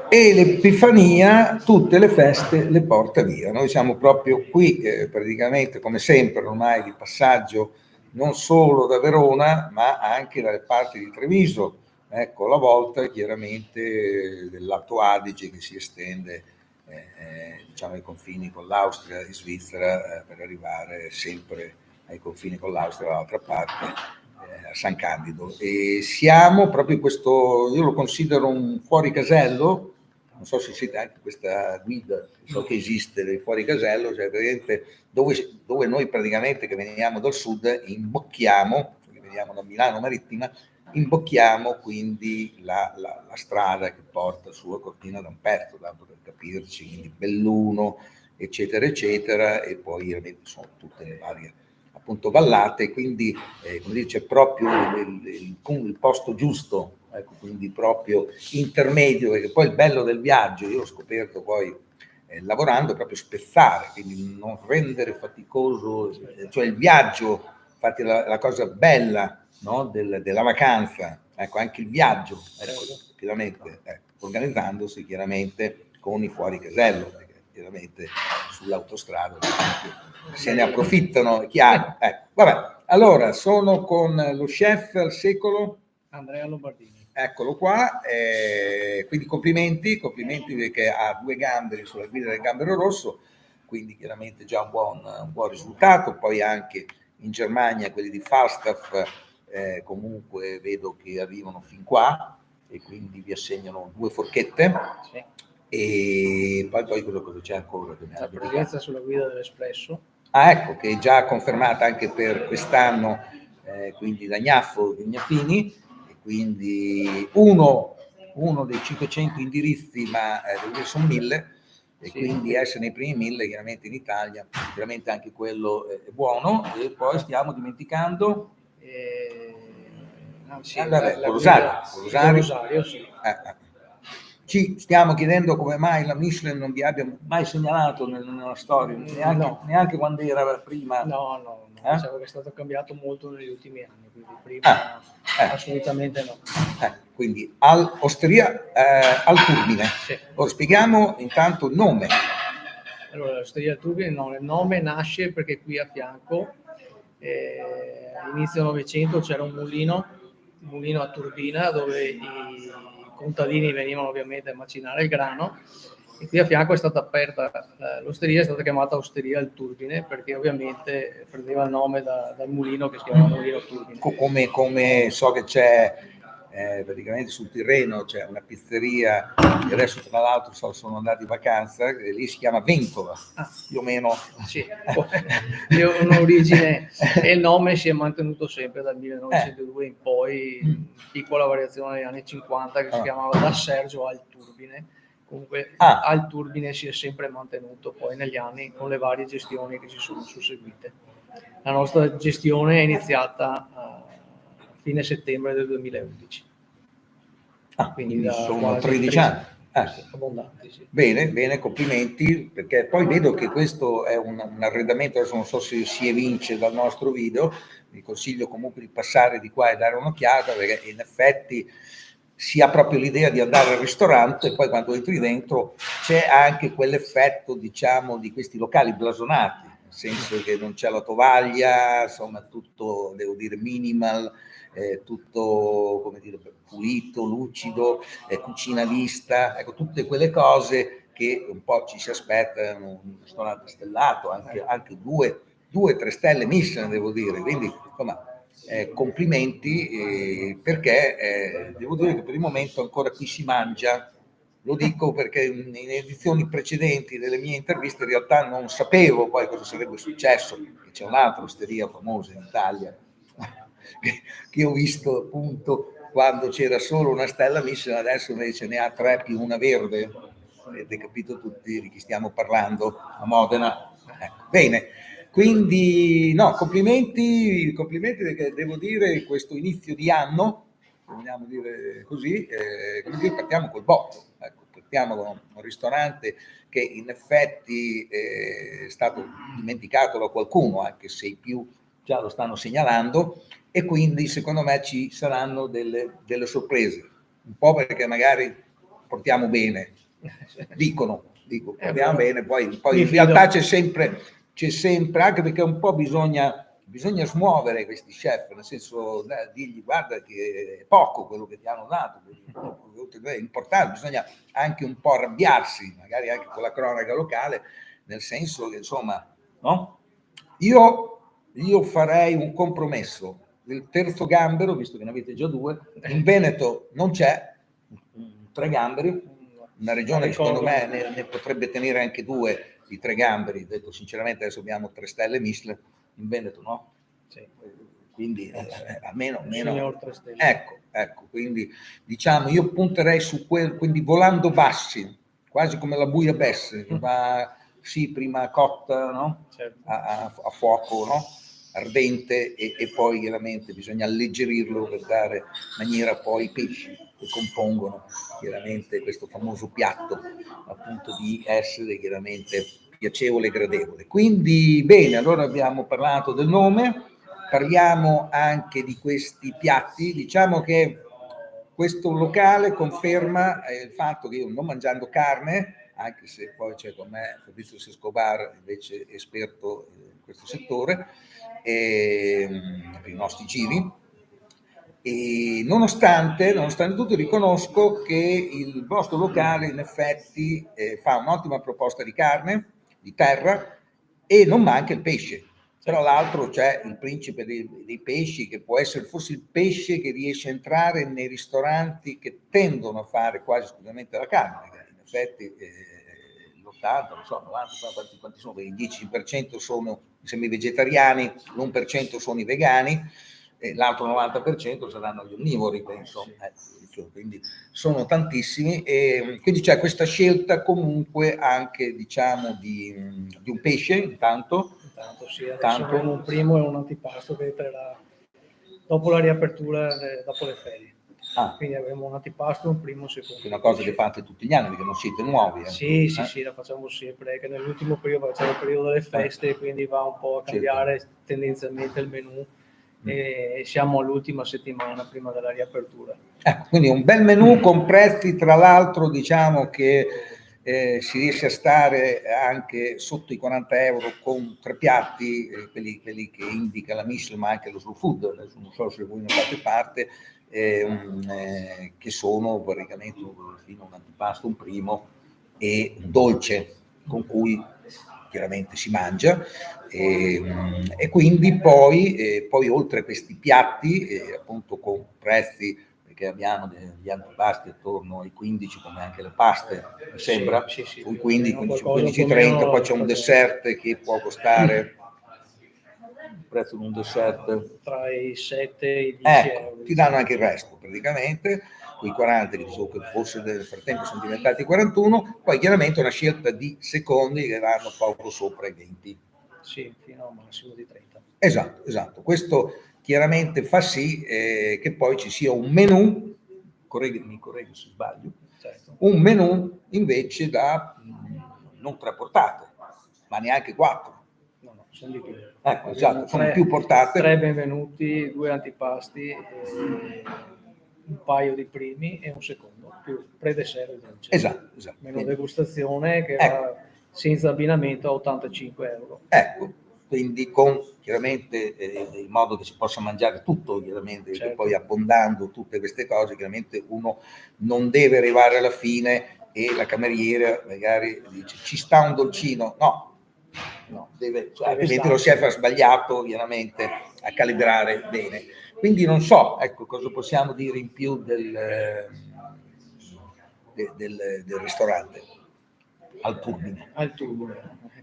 E l'Epifania tutte le feste le porta via. Noi siamo proprio qui praticamente come sempre ormai di passaggio non solo da Verona ma anche dalle parti di Treviso, ecco la volta chiaramente dell'Alto Adige che si estende diciamo ai confini con l'Austria e Svizzera per arrivare sempre ai confini con l'Austria dall'altra parte a San Candido. E siamo proprio in questo, io lo considero un fuori casello, non so se siete anche questa guida, so che esiste del fuori casello, cioè dove noi praticamente che veniamo dal sud imbocchiamo, veniamo da Milano Marittima, imbocchiamo quindi la strada che porta su a Cortina d'Ampezzo, tanto per capirci, quindi Belluno, eccetera, eccetera, e poi sono tutte le varie appunto vallate, quindi come dice proprio il posto giusto, ecco, quindi proprio intermedio, perché poi il bello del viaggio, io l'ho scoperto poi lavorando, è proprio spezzare, quindi non rendere faticoso, cioè il viaggio, infatti la cosa bella, no, della vacanza, ecco, anche il viaggio, ecco, chiaramente, organizzandosi chiaramente con i fuori casello, perché chiaramente sull'autostrada se ne approfittano, è chiaro. Vabbè, allora sono con lo chef al secolo Andrea Lombardini. Eccolo qua, quindi complimenti perché ha 2 gamberi sulla guida del gambero rosso, quindi chiaramente già un buon risultato. Poi anche in Germania quelli di Falstaff comunque vedo che arrivano fin qua e quindi vi assegnano 2 forchette. Sì. E poi cosa c'è ancora? La presenza sulla guida dell'Espresso. Ah, ecco, che è già confermata anche per quest'anno, quindi da Gnaffo di Gnaffini, e quindi uno dei 500 indirizzi, ma devo dire sono 1000, e sì, quindi essere nei primi 1000 chiaramente in Italia, chiaramente anche quello è buono. E poi stiamo dimenticando Rosario, sì. Ci stiamo chiedendo come mai la Michelin non vi abbia mai segnalato nella storia, neanche quando era prima. No, diciamo che è stato cambiato molto negli ultimi anni, quindi prima assolutamente no. Quindi Osteria al Turbine. Sì. Ora spieghiamo intanto il nome. Allora, l'Osteria al Turbine, il nome nasce perché qui a fianco, all'inizio del Novecento c'era un mulino a turbina dove i contadini venivano ovviamente a macinare il grano, e qui a fianco è stata aperta l'osteria, è stata chiamata Osteria al Turbine perché ovviamente prendeva il nome dal mulino che si chiama Mulino Turbine. Come so che c'è praticamente sul Tirreno c'è una pizzeria che adesso tra l'altro sono andati in vacanza, e lì si chiama Ventola, più o meno. Sì, io ho un'origine e il nome si è mantenuto sempre dal 1902 in poi, piccola variazione negli anni 50 che si chiamava da Sergio al Turbine. Comunque al Turbine si è sempre mantenuto poi negli anni con le varie gestioni che ci sono susseguite. La nostra gestione è iniziata a fine settembre del 2011. Quindi sono 13 anni. Abbondanti, sì. Bene, complimenti, perché poi vedo che questo è un arredamento, adesso non so se si evince dal nostro video, vi consiglio comunque di passare di qua e dare un'occhiata, perché in effetti si ha proprio l'idea di andare al ristorante e poi quando entri dentro c'è anche quell'effetto, diciamo, di questi locali blasonati, nel senso che non c'è la tovaglia, insomma tutto, devo dire, minimal, tutto, come dire, pulito, lucido, cucina vista, ecco, tutte quelle cose che un po' ci si aspetta in un ristorante stellato, anche 2-3 stelle Michelin, devo dire, quindi insomma complimenti, perché devo dire che per il momento ancora qui si mangia. Lo dico perché in edizioni precedenti delle mie interviste in realtà non sapevo poi cosa sarebbe successo, che c'è un'altra osteria famosa in Italia che ho visto appunto quando c'era solo una stella Michelin, adesso invece ne ha 3 più una verde. Avete capito tutti di chi stiamo parlando, a Modena. Bene, quindi no, complimenti perché devo dire questo inizio di anno, vogliamo dire così, partiamo col botto, ecco, partiamo con un ristorante che in effetti è stato dimenticato da qualcuno, anche se i più già lo stanno segnalando, e quindi secondo me ci saranno delle sorprese, un po' perché magari portiamo bene, portiamo bene, poi in realtà c'è sempre, anche perché un po' bisogna smuovere questi chef, nel senso dirgli guarda che è poco quello che ti hanno dato, è importante, bisogna anche un po' arrabbiarsi, magari anche con la cronaca locale, nel senso che insomma, no? Io farei un compromesso, il terzo gambero, visto che ne avete già due, in Veneto non c'è, 3 gamberi, una regione che secondo me ne potrebbe tenere anche 2 di 3 gamberi, detto sinceramente adesso abbiamo 3 stelle Michelin, in Veneto no? Sì. Quindi almeno ecco, quindi diciamo io punterei su quindi volando bassi, quasi come la Bouillabaisse, che va prima cotta, no? Certo. a fuoco, no? Ardente e poi chiaramente bisogna alleggerirlo per dare maniera poi ai pesci che compongono chiaramente questo famoso piatto, appunto di essere chiaramente piacevole e gradevole. Quindi bene, allora abbiamo parlato del nome, parliamo anche di questi piatti, diciamo che questo locale conferma il fatto che io non mangiando carne, anche se poi c'è con me Fabrizio Escobar, invece esperto in questo settore, per i nostri giri, e nonostante tutto riconosco che il vostro locale in effetti fa un'ottima proposta di carne, di terra, e non manca il pesce. Tra l'altro c'è il principe dei pesci, che può essere forse il pesce che riesce a entrare nei ristoranti che tendono a fare quasi esclusivamente la carne, perché in effetti l'80, non so, 90, quanti sono, il 10% sono semi-vegetariani, l'1% sono i vegani, l'altro 90% saranno gli onnivori, penso. Quindi sono tantissimi, e quindi c'è questa scelta comunque anche, diciamo, di un pesce intanto sì, adesso avremo un primo e un antipasto che entrerà dopo la riapertura, dopo le ferie. Quindi avremo un antipasto, un primo, un secondo. È una cosa che fate tutti gli anni, perché non siete nuovi. Sì, la facciamo sempre, che nell'ultimo periodo facciamo il periodo delle feste, quindi va un po' a cambiare tendenzialmente il menù. E siamo all'ultima settimana prima della riapertura. Quindi un bel menù con prezzi, tra l'altro, diciamo che si riesce a stare anche sotto i 40 euro con 3 piatti, quelli che indica la Michelin, ma anche lo Slow Food, adesso non so se voi ne fate parte, che sono praticamente un antipasto, un primo e un dolce con cui chiaramente si mangia, e quindi poi oltre a questi piatti, appunto con prezzi, perché abbiamo degli antipasti attorno ai 15, come anche le paste, mi sembra, sui 15-30, poi c'è un dessert che può costare il prezzo di un dessert tra i 7 e i 10 euro. Ti danno anche il resto praticamente, quei 40 che dicevo che forse nel frattempo sono diventati 41, poi chiaramente una scelta di secondi che vanno poco sopra i 20. Sì, fino a un massimo di 30. Esatto. Questo chiaramente fa sì che poi ci sia un menù, mi correggo se sbaglio, certo, un menù invece da non 3 portate, ma neanche 4. No, sono di più. Esatto, sono più portate. 3 benvenuti, 2 antipasti, un paio di primi e un secondo, più pre-dessert e dolce. Esatto. Menù degustazione che va senza abbinamento a 85 euro. Quindi con chiaramente in modo che si possa mangiare tutto, chiaramente, certo, perché poi abbondando tutte queste cose, chiaramente uno non deve arrivare alla fine e la cameriera magari dice ci sta un dolcino, no, altrimenti lo chef ha sbagliato chiaramente a calibrare bene. Quindi non so, ecco, cosa possiamo dire in più del ristorante al Turbine,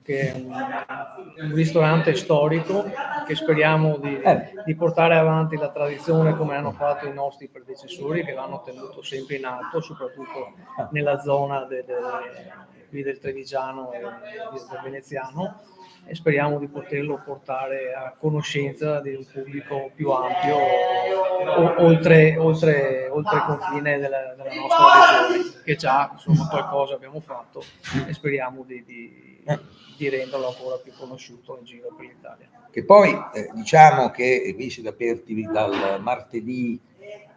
che è un ristorante storico che speriamo di portare avanti la tradizione come hanno fatto i nostri predecessori, che l'hanno tenuto sempre in alto, soprattutto nella zona del Trevigiano e del Veneziano, e speriamo di poterlo portare a conoscenza di un pubblico più ampio oltre oltre il confine della nostra regione, che già insomma qualcosa abbiamo fatto e speriamo di renderlo ancora più conosciuto in giro per l'Italia. Che poi diciamo che qui siete aperti dal martedì.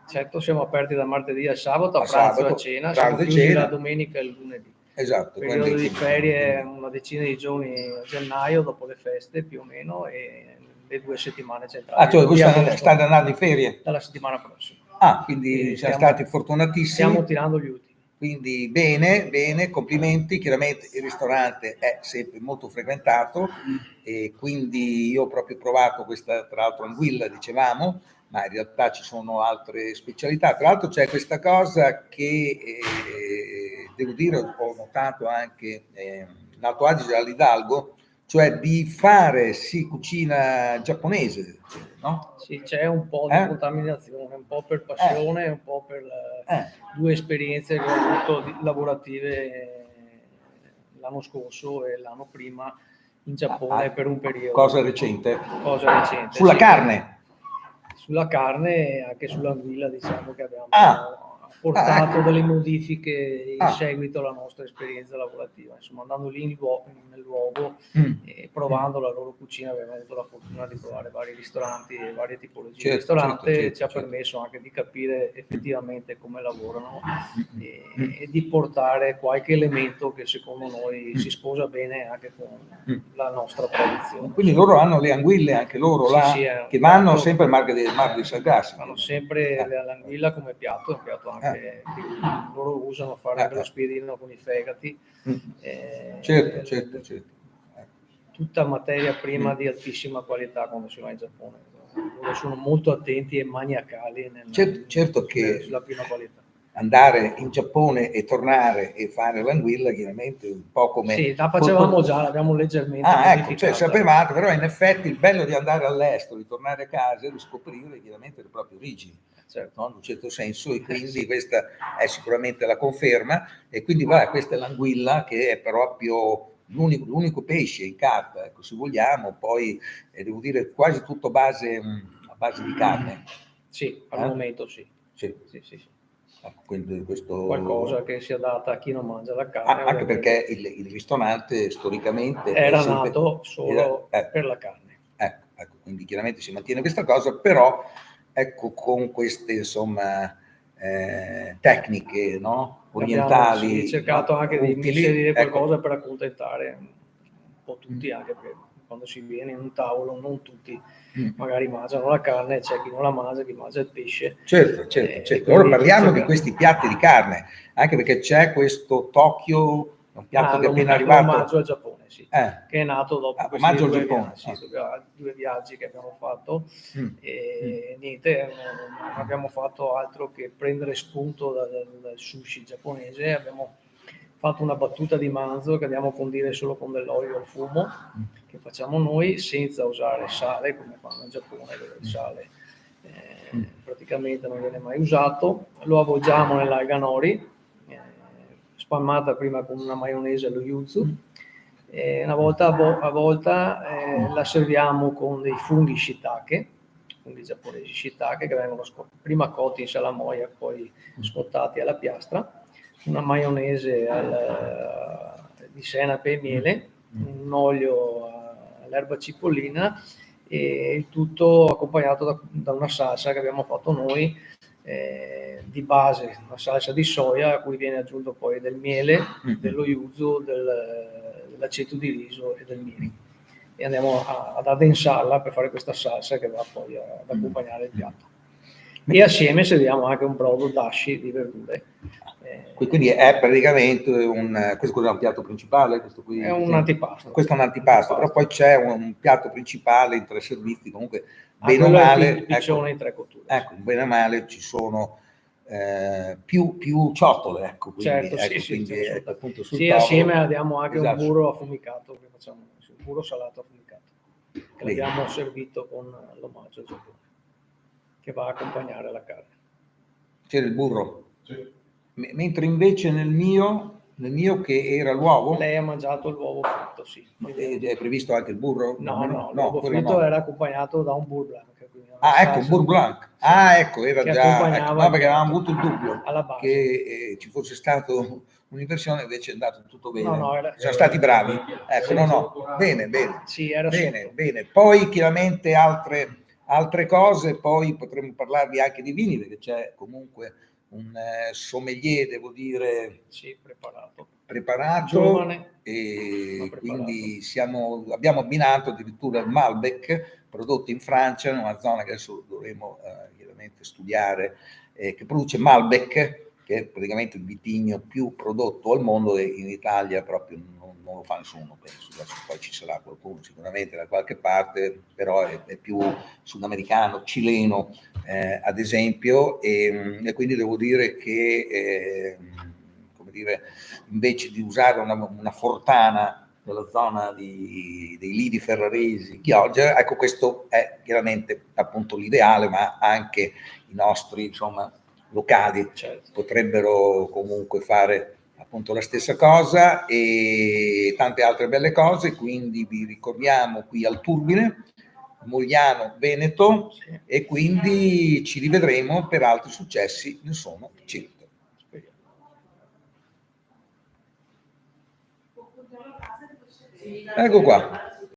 Certo, siamo aperti dal martedì al sabato, a pranzo sabato, e a cena, pranzo siamo e chiusi cena. la domenica e il lunedì. Esatto. Il periodo di ferie una decina di giorni a gennaio, dopo le feste più o meno, e le 2 settimane centrali. Cioè voi state andando in ferie? Dalla settimana prossima. Quindi siamo stati fortunatissimi. Stiamo tirando gli ultimi. Quindi bene, complimenti. Chiaramente il ristorante è sempre molto frequentato e quindi io ho proprio provato questa, tra l'altro, anguilla, dicevamo, ma in realtà ci sono altre specialità. Tra l'altro c'è questa cosa che devo dire ho notato anche in Alto Adige all'Hidalgo, cioè di fare cucina giapponese, no? Sì, c'è un po' di contaminazione, un po' per passione, un po' per 2 esperienze che ho avuto lavorative l'anno scorso e l'anno prima in Giappone per un periodo. Cosa recente? Sulla sì. Carne? Sulla carne e anche sull'anguilla, diciamo che abbiamo portato delle modifiche in seguito alla nostra esperienza lavorativa, insomma andando lì nel luogo e provando la loro cucina. Abbiamo avuto la fortuna di provare vari ristoranti e varie tipologie di ristorante, ci ha permesso anche di capire effettivamente come lavorano e di portare qualche elemento che secondo noi si sposa bene anche con la nostra tradizione. Quindi loro hanno le anguille anche loro là, che vanno sempre al Mar di Sargassi. Hanno sempre l'anguilla come piatto, è un piatto anche che loro usano a fare dello spiedino con i fegati. Certo. Tutta materia prima di altissima qualità quando si va in Giappone. Loro sono molto attenti e maniacali sulla prima qualità. Andare in Giappone e tornare e fare l'anguilla, chiaramente un po' come... Sì, la facevamo già, l'abbiamo leggermente ecco, cioè sapevate, però in effetti il bello di andare all'estero, di tornare a casa e di scoprire chiaramente le proprie origini, no? In un certo senso, e quindi questa è sicuramente la conferma, e quindi questa è l'anguilla, che è proprio l'unico pesce in carta, ecco, se vogliamo, poi devo dire quasi tutto a base di carne. Sì, al momento sì. Quindi questo... qualcosa che si adatta a chi non mangia la carne. Anche perché il ristorante storicamente era nato solo per la carne. Ecco, quindi chiaramente si mantiene questa cosa, però ecco, con queste insomma tecniche, no? Orientali. Abbiamo cercato anche di inserire qualcosa per accontentare un po' tutti, anche perché quando si viene in un tavolo non tutti magari mangiano la carne, c'è chi non la mangia, chi mangia il pesce. Certo. Ora parliamo di questi piatti di carne, anche perché c'è questo Tokyo, un piatto che è appena arrivato. L'omaggio al Giappone, sì, che è nato dopo questi due viaggi che abbiamo fatto. E niente, non abbiamo fatto altro che prendere spunto dal sushi giapponese. Abbiamo fatto una battuta di manzo che andiamo a condire solo con dell'olio al fumo, che facciamo noi senza usare sale come fanno in Giappone, dove il sale praticamente non viene mai usato. Lo avvolgiamo nell'alga nori, spalmata prima con una maionese allo yuzu, una volta a volta la serviamo con dei funghi shiitake, funghi giapponesi shiitake, che vengono prima cotti in salamoia, poi scottati alla piastra, una maionese di senape e miele, un olio all'erba cipollina, e il tutto accompagnato da una salsa che abbiamo fatto noi, di base, una salsa di soia a cui viene aggiunto poi del miele, dello yuzu, dell'aceto di riso e del mirin, e andiamo ad addensarla per fare questa salsa che va poi ad accompagnare il piatto, e assieme serviamo anche un brodo dashi di verdure. Quindi è praticamente questo è un piatto principale? Questo qui è un antipasto. Questo è un antipasto, però poi c'è un piatto principale in 3 servizi, comunque bene o male. Il piccione in 3 cotture. Ecco, bene o male ci sono più ciotole, ecco. Quindi, quindi appunto sul tavolo. Assieme abbiamo anche un burro affumicato, che facciamo, un burro salato affumicato, che l'abbiamo servito con l'omaggio al Giappone, che va a accompagnare la carne. C'era il burro? Sì. Mentre invece nel mio Nel mio che era l'uovo? Lei ha mangiato l'uovo fritto, sì. È previsto anche il burro? No, l'uovo fritto no. era accompagnato da un Bourre Blanc. Ah, ecco, Bourre Blanc. Sì, Ah, ecco, era che già... Ecco, accompagnava no, il perché avevamo piatto avuto il dubbio alla base. che ci fosse stato un'inversione, invece è andato tutto bene. No, Sono stati bravi. Ecco, sì, no. Bene, bene. sì, era Bene, sotto. bene. Poi chiaramente altre cose, poi potremmo parlarvi anche di vini, perché c'è comunque un sommelier, devo dire, Sì, preparato, giovane, e ma quindi abbiamo abbinato addirittura il Malbec prodotto in Francia, in una zona che adesso dovremo chiaramente studiare, che produce Malbec, che è praticamente il vitigno più prodotto al mondo, e in Italia proprio non lo fa nessuno, penso. Adesso poi ci sarà qualcuno sicuramente da qualche parte, però è più sudamericano, cileno, ad esempio, e quindi devo dire che come dire, invece di usare una fortana nella zona dei lidi ferraresi, Chioggia, ecco, questo è chiaramente appunto l'ideale, ma anche i nostri, insomma, locali potrebbero comunque fare appunto la stessa cosa, e tante altre belle cose. Quindi vi ricordiamo qui al Turbine, Mogliano Veneto, e quindi ci rivedremo per altri successi, ne sono certo. Ecco qua.